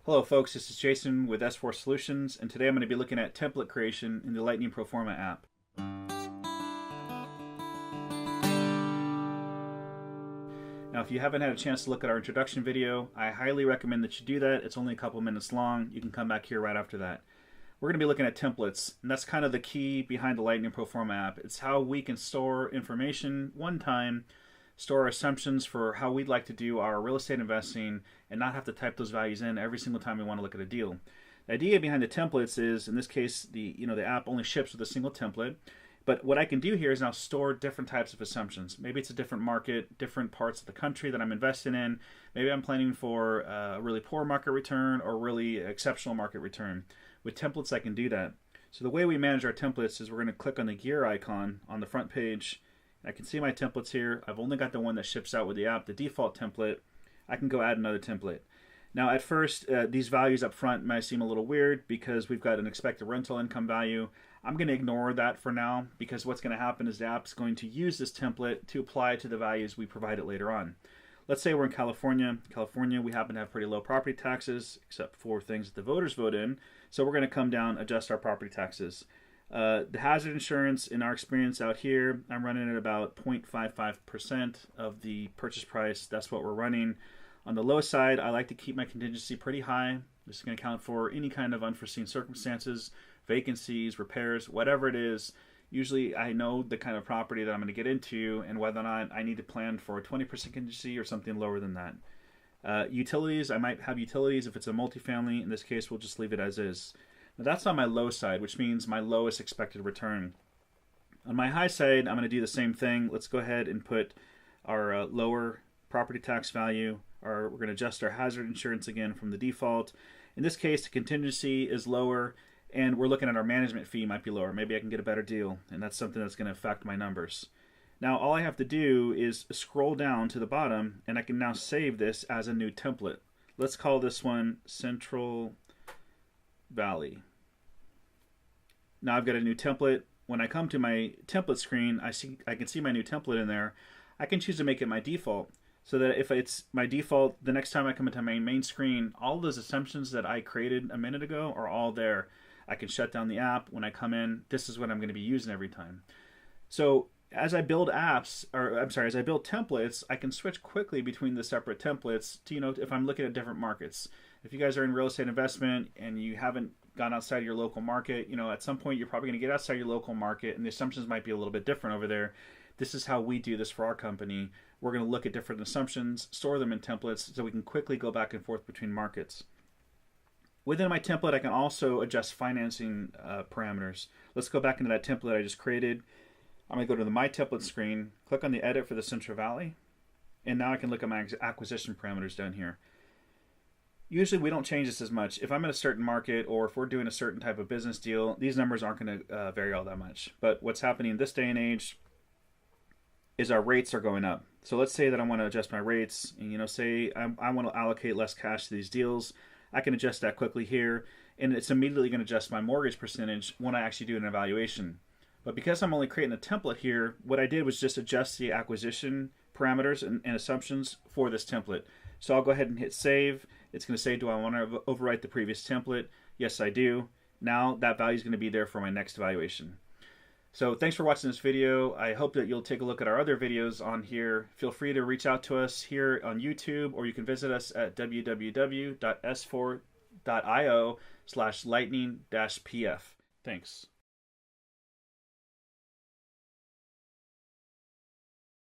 Hello folks, this is Jason with S4 Solutions, and today I'm going to be looking at template creation in the Lightning Forma app. Now if you haven't had a chance to look at our introduction video, I highly recommend that you do that. It's only a couple minutes long. You can come back here right after that. We're going to be looking at templates, and that's kind of the key behind the Lightning Forma app. It's how we can store information one time, store our assumptions for how we'd like to do our real estate investing, and not have to type those values in every single time we want to look at a deal. The idea behind the templates is, in this case, the app only ships with a single template. But what I can do here is now store different types of assumptions. Maybe it's a different market, different parts of the country that I'm investing in. Maybe I'm planning for a really poor market return or really exceptional market return. With templates, I can do that. So the way we manage our templates is we're going to click on the gear icon on the front page. I can see my templates here. I've only got the one that ships out with the app, the default template. I can go add another template. Now at first, these values up front might seem a little weird because we've got an expected rental income value. I'm going to ignore that for now because what's going to happen is the app's going to use this template to apply to the values we provide it later on. Let's say we're in California. California, we happen to have pretty low property taxes, except for things that the voters vote in. So we're going to come down, adjust our property taxes. The hazard insurance, in our experience out here, I'm running at about 0.55% of the purchase price. That's what we're running. On the low side, I like to keep my contingency pretty high. This is going to account for any kind of unforeseen circumstances, vacancies, repairs, whatever it is. Usually I know the kind of property that I'm going to get into and whether or not I need to plan for a 20% contingency or something lower than that. Utilities, I might have utilities if it's a multifamily. In this case, we'll just leave it as is. Now that's on my low side, which means my lowest expected return. On my high side, I'm going to do the same thing. Let's go ahead and put our lower property tax value, or we're going to adjust our hazard insurance again from the default. In this case, the contingency is lower, and we're looking at our management fee might be lower. Maybe I can get a better deal, and that's something that's going to affect my numbers. Now all I have to do is scroll down to the bottom, and I can now save this as a new template. Let's call this one Central Valley. Now I've got a new template. When I come to my template screen, I can see my new template in there. I can choose to make it my default, so that if it's my default, the next time I come into my main screen, all those assumptions that I created a minute ago are all there. I can shut down the app when I come in. This is what I'm going to be using every time. So as I build apps, or I'm sorry, as I build templates, I can switch quickly between the separate templates to, if I'm looking at different markets. If you guys are in real estate investment and you haven't gone outside your local market, at some point you're probably going to get outside your local market and the assumptions might be a little bit different over there. This is how we do this for our company. We're going to look at different assumptions, store them in templates so we can quickly go back and forth between markets. Within my template, I can also adjust financing parameters. Let's go back into that template I just created. I'm going to go to the My Template screen, click on the Edit for the Central Valley, and now I can look at my acquisition parameters down here. Usually we don't change this as much. If I'm in a certain market or if we're doing a certain type of business deal, these numbers aren't going to vary all that much. But what's happening this day and age is our rates are going up. So let's say that I want to adjust my rates and say I want to allocate less cash to these deals. I can adjust that quickly here, and it's immediately going to adjust my mortgage percentage when I actually do an evaluation. But because I'm only creating a template here, what I did was just adjust the acquisition parameters and assumptions for this template. So I'll go ahead and hit save. It's going to say, do I want to overwrite the previous template? Yes, I do. Now that value is going to be there for my next evaluation. So thanks for watching this video. I hope that you'll take a look at our other videos on here. Feel free to reach out to us here on YouTube, or you can visit us at www.s4.io/lightning-pf. Thanks.